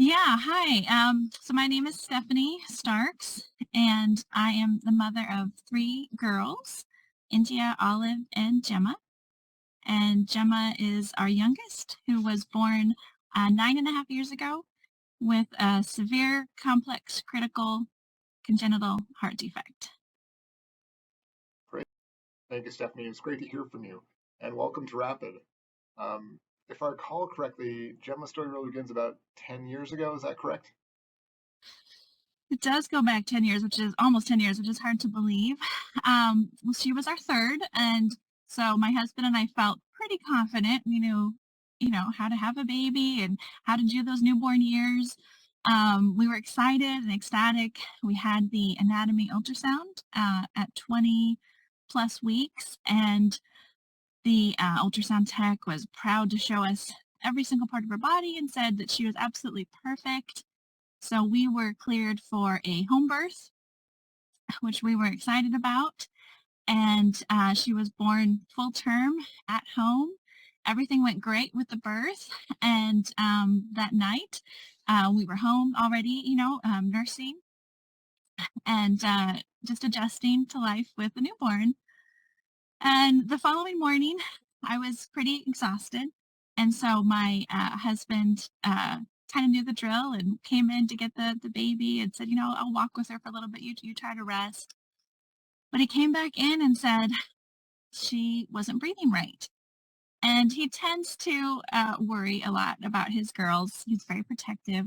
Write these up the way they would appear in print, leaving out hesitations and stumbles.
Yeah, hi. So my name is Stephanie Starks, and I am the mother of three girls, India, Olive, and Gemma. And Gemma is our youngest, who was born 9.5 years ago with a severe, complex, critical, congenital heart defect. Great. Thank you, Stephanie. It's great to hear from you. And welcome to Rapid. Um, if I recall correctly, Gemma's story really begins about 10 years ago. Is that correct? It does go back 10 years, which is almost 10 years, which is hard to believe. Well, she was our third. And so my husband and I felt pretty confident. We knew, how to have a baby and how to do those newborn years. We were excited and ecstatic. We had the anatomy ultrasound at 20 plus weeks. And the ultrasound tech was proud to show us every single part of her body and said that she was absolutely perfect. So we were cleared for a home birth, which we were excited about. And she was born full term at home. Everything went great with the birth. And that night, we were home already, nursing and just adjusting to life with the newborn. And the following morning, I was pretty exhausted. And so my husband kind of knew the drill and came in to get the baby and said, I'll walk with her for a little bit. You try to rest. But he came back in and said she wasn't breathing right. And he tends to worry a lot about his girls. He's very protective.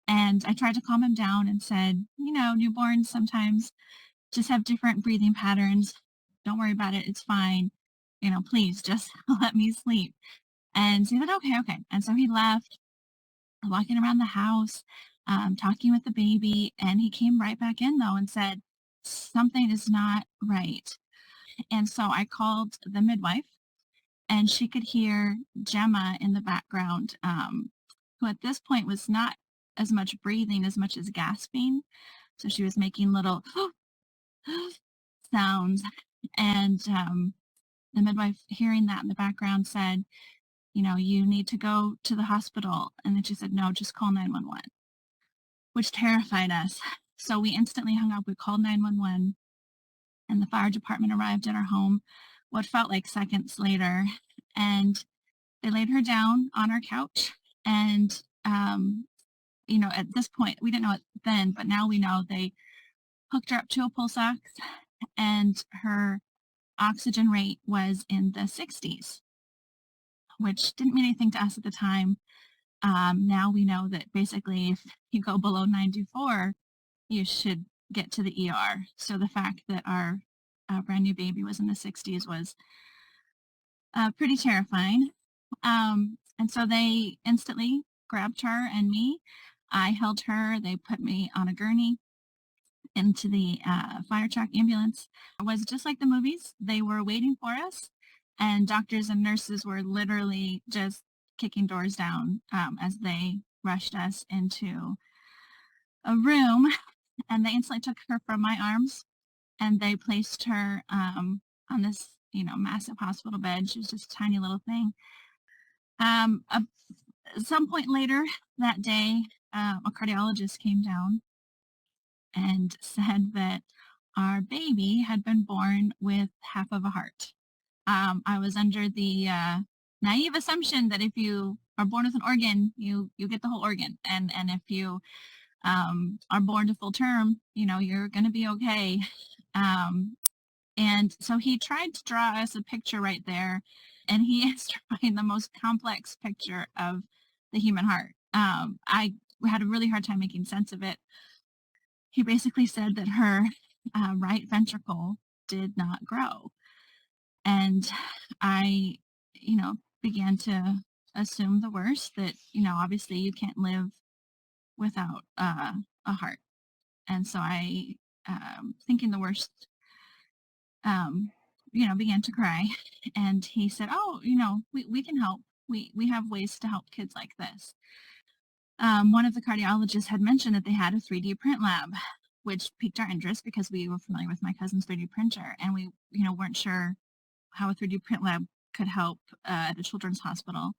And I tried to calm him down and said, newborns sometimes just have different breathing patterns. Don't worry about it. It's fine. Please just let me sleep. And so he said, okay, okay. And so he left, walking around the house, talking with the baby. And he came right back in, though, and said, something is not right. And so I called the midwife, and she could hear Gemma in the background, who at this point was not as much breathing as much as gasping. So she was making little sounds. And the midwife, hearing that in the background, said, you need to go to the hospital. And then she said, no, just call 911, which terrified us. So we instantly hung up. We called 911, and the fire department arrived at our home what felt like seconds later. And they laid her down on our couch. And, at this point, we didn't know it then, but now we know they hooked her up to a pulse ox, and her oxygen rate was in the 60s, which didn't mean anything to us at the time. Now we know that basically if you go below 94, you should get to the ER. So the fact that our brand new baby was in the 60s was pretty terrifying. And so they instantly grabbed her and me. I held her. They put me on a gurney into the fire truck ambulance. It was just like the movies. They were waiting for us, and doctors and nurses were literally just kicking doors down as they rushed us into a room. And they instantly took her from my arms, and they placed her on this, massive hospital bed. She was just a tiny little thing. At some point later that day, a cardiologist came down and said that our baby had been born with half of a heart. I was under the naive assumption that if you are born with an organ, you get the whole organ, and if you are born to full term, you're going to be okay. Um, and so he tried to draw us a picture right there, and he is drawing the most complex picture of the human heart. I had a really hard time making sense of it. He basically said that her right ventricle did not grow. And I, began to assume the worst, that, obviously you can't live without a heart. And so I, thinking the worst, um, began to cry. And he said, oh, we can help. We have ways to help kids like this. One of the cardiologists had mentioned that they had a 3D print lab, which piqued our interest because we were familiar with my cousin's 3D printer, and we, weren't sure how a 3D print lab could help at a children's hospital.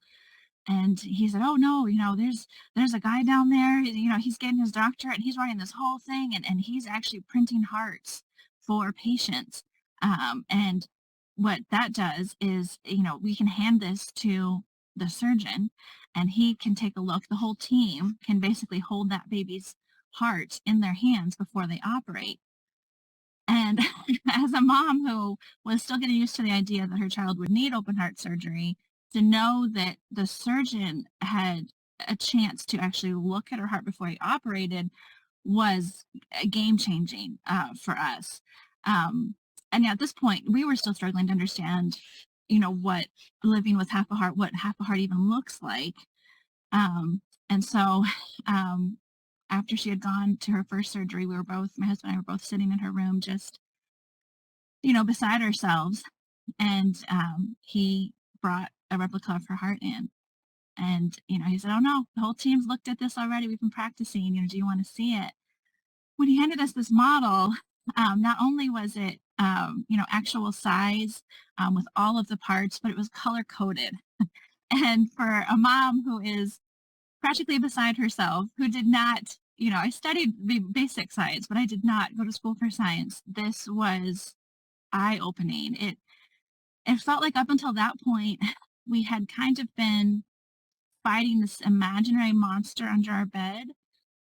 And he said, "Oh no, there's a guy down there, he's getting his doctorate and he's running this whole thing and he's actually printing hearts for patients." And what that does is, we can hand this to the surgeon and he can take a look. The whole team can basically hold that baby's heart in their hands before they operate. And as a mom who was still getting used to the idea that her child would need open heart surgery, to know that the surgeon had a chance to actually look at her heart before he operated was game changing for us. And at this point, we were still struggling to understand, what living with half a heart, what half a heart even looks like. And so um, after she had gone to her first surgery, my husband and I were both sitting in her room, just, beside ourselves. And he brought a replica of her heart in. And, he said, "Oh no, the whole team's looked at this already. We've been practicing. Do you want to see it?" When he handed us this model, not only was it, actual size with all of the parts, but it was color coded. And for a mom who is practically beside herself, who did not, I studied the basic science, but I did not go to school for science. This was eye-opening. It felt like up until that point, we had kind of been fighting this imaginary monster under our bed,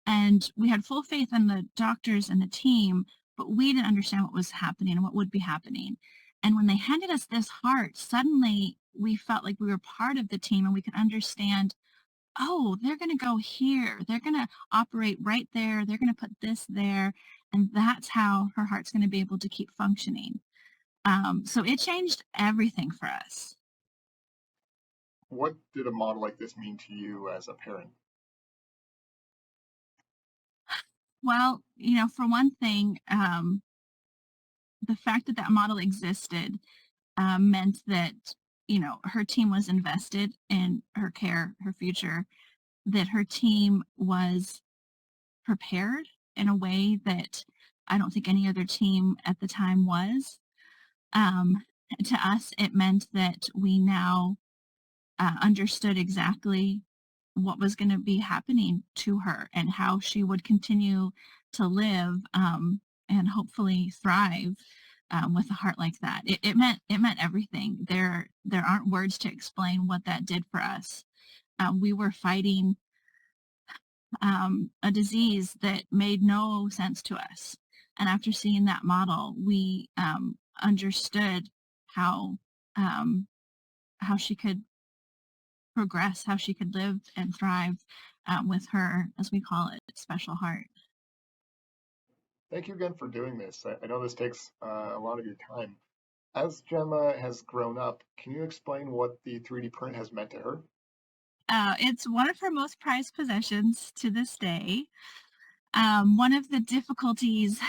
and we had full faith in the doctors and the team, but we didn't understand what was happening and what would be happening. And when they handed us this heart, suddenly we felt like we were part of the team and we could understand, oh, they're going to go here. They're going to operate right there. They're going to put this there. And that's how her heart's going to be able to keep functioning. So it changed everything for us. What did a model like this mean to you as a parent? Well, for one thing, the fact that that model existed meant that, her team was invested in her care, her future, that her team was prepared in a way that I don't think any other team at the time was. Um, to us, it meant that we now understood exactly what was going to be happening to her and how she would continue to live and hopefully thrive with a heart like that. It meant everything. There aren't words to explain what that did for us. We were fighting a disease that made no sense to us, and after seeing that model, we understood how um, how she could progress, how she could live and thrive with her, as we call it, special heart. Thank you again for doing this. I know this takes a lot of your time. As Gemma has grown up, can you explain what the 3D print has meant to her? It's one of her most prized possessions to this day. One of the difficulties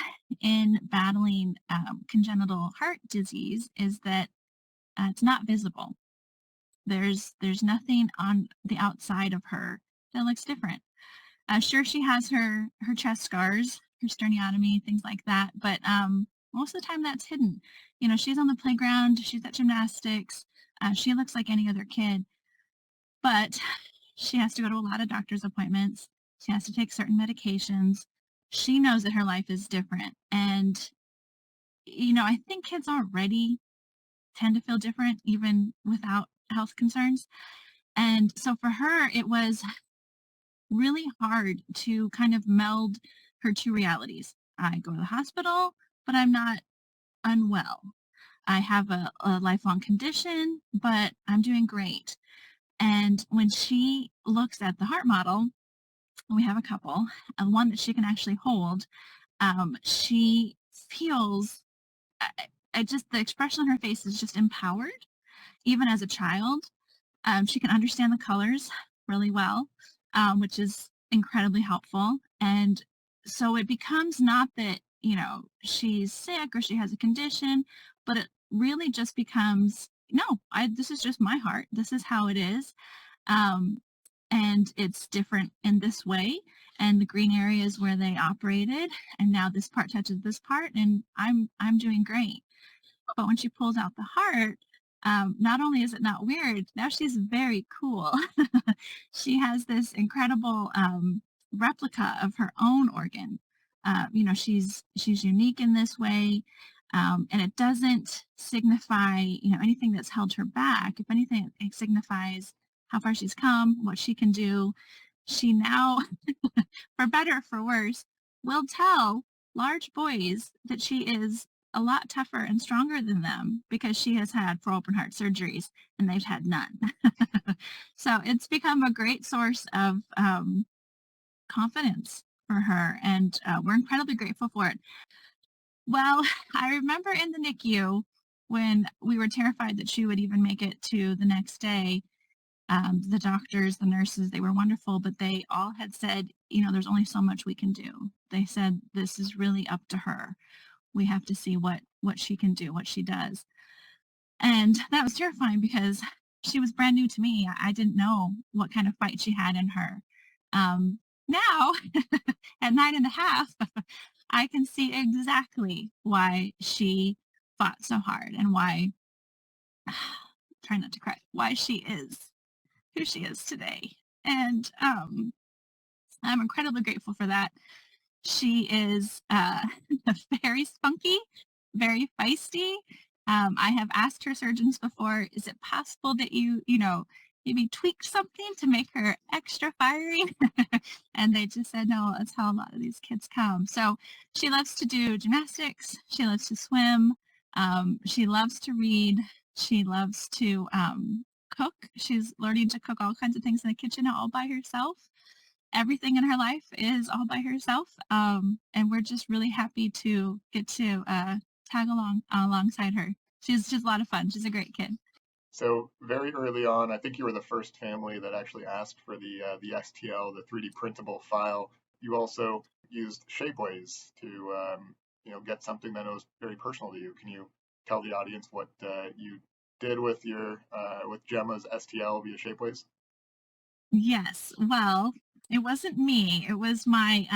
in battling congenital heart disease is that it's not visible. There's nothing on the outside of her that looks different. Sure, she has her chest scars, her sternotomy, things like that, but most of the time that's hidden. She's on the playground, she's at gymnastics, she looks like any other kid, but she has to go to a lot of doctor's appointments. She has to take certain medications. She knows that her life is different, and I think kids already tend to feel different even without health concerns. And so for her, it was really hard to kind of meld her two realities. I go to the hospital, but I'm not unwell. I have a lifelong condition, but I'm doing great. And when she looks at the heart model, we have a couple, and one that she can actually hold, she feels, just the expression on her face is just empowered, even as a child. She can understand the colors really well, which is incredibly helpful. And so it becomes not that, she's sick or she has a condition, but it really just becomes, no, this is just my heart. This is how it is. Um, and it's different in this way. And the green area is where they operated. And now this part touches this part and I'm doing great. But when she pulls out the heart, not only is it not weird, now she's very cool. She has this incredible replica of her own organ. She's unique in this way, and it doesn't signify anything that's held her back. If anything, it signifies how far she's come, what she can do. She now, for better or for worse, will tell large boys that she is a lot tougher and stronger than them because she has had 4 open heart surgeries and they've had none. So it's become a great source of confidence for her, and we're incredibly grateful for it. Well, I remember in the NICU when we were terrified that she would even make it to the next day. The doctors, the nurses, they were wonderful, but they all had said, there's only so much we can do. They said, this is really up to her. We have to see what she can do, what she does. And that was terrifying because she was brand new to me. I didn't know what kind of fight she had in her. Now, at 9.5, I can see exactly why she fought so hard and why, try not to cry, why she is who she is today. And I'm incredibly grateful for that. She is very spunky, very feisty. I have asked her surgeons before, is it possible that maybe tweak something to make her extra fiery? And they just said, no, that's how a lot of these kids come. So she loves to do gymnastics. She loves to swim. She loves to read. She loves to cook. She's learning to cook all kinds of things in the kitchen all by herself. Everything in her life is all by herself. And we're just really happy to get to tag along alongside her. She's a lot of fun. She's a great kid. So very early on, I think you were the first family that actually asked for the STL, the 3D printable file. You also used Shapeways to get something that was very personal to you. Can you tell the audience what you did with your with Gemma's STL via Shapeways? Yes. Well, it wasn't me. It was my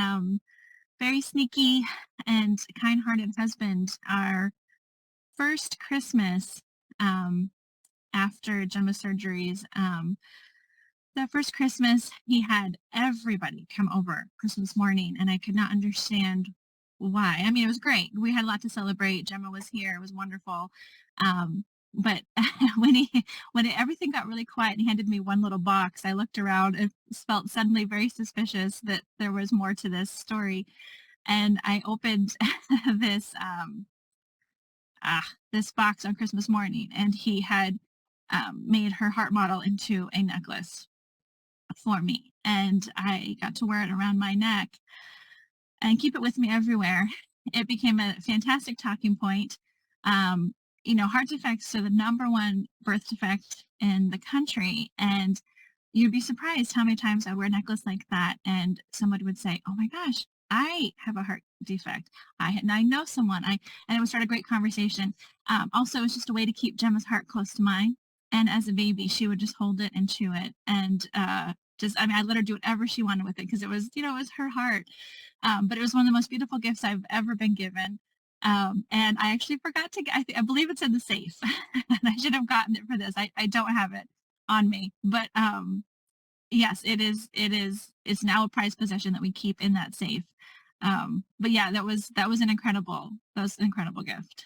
very sneaky and kind-hearted husband. Our first Christmas um, after Gemma surgeries, that first Christmas, he had everybody come over Christmas morning, and I could not understand why. I mean, it was great. We had a lot to celebrate. Gemma was here. It was wonderful. But everything got really quiet and he handed me one little box, I looked around and felt suddenly very suspicious that there was more to this story. And I opened this this box on Christmas morning, and he had made her heart model into a necklace for me, and I got to wear it around my neck and keep it with me everywhere. It became a fantastic talking point. Heart defects are the number one birth defect in the country, and you'd be surprised how many times I wear a necklace like that, and somebody would say, "Oh my gosh, I have a heart defect. I know someone." And it would start a great conversation. Also, it's just a way to keep Gemma's heart close to mine. And as a baby, she would just hold it and chew it, and I let her do whatever she wanted with it because it was her heart. But it was one of the most beautiful gifts I've ever been given. And I actually forgot to get, I believe it's in the safe. And I should have gotten it for this. I don't have it on me, but yes, it's now a prized possession that we keep in that safe. But yeah, that was an incredible gift.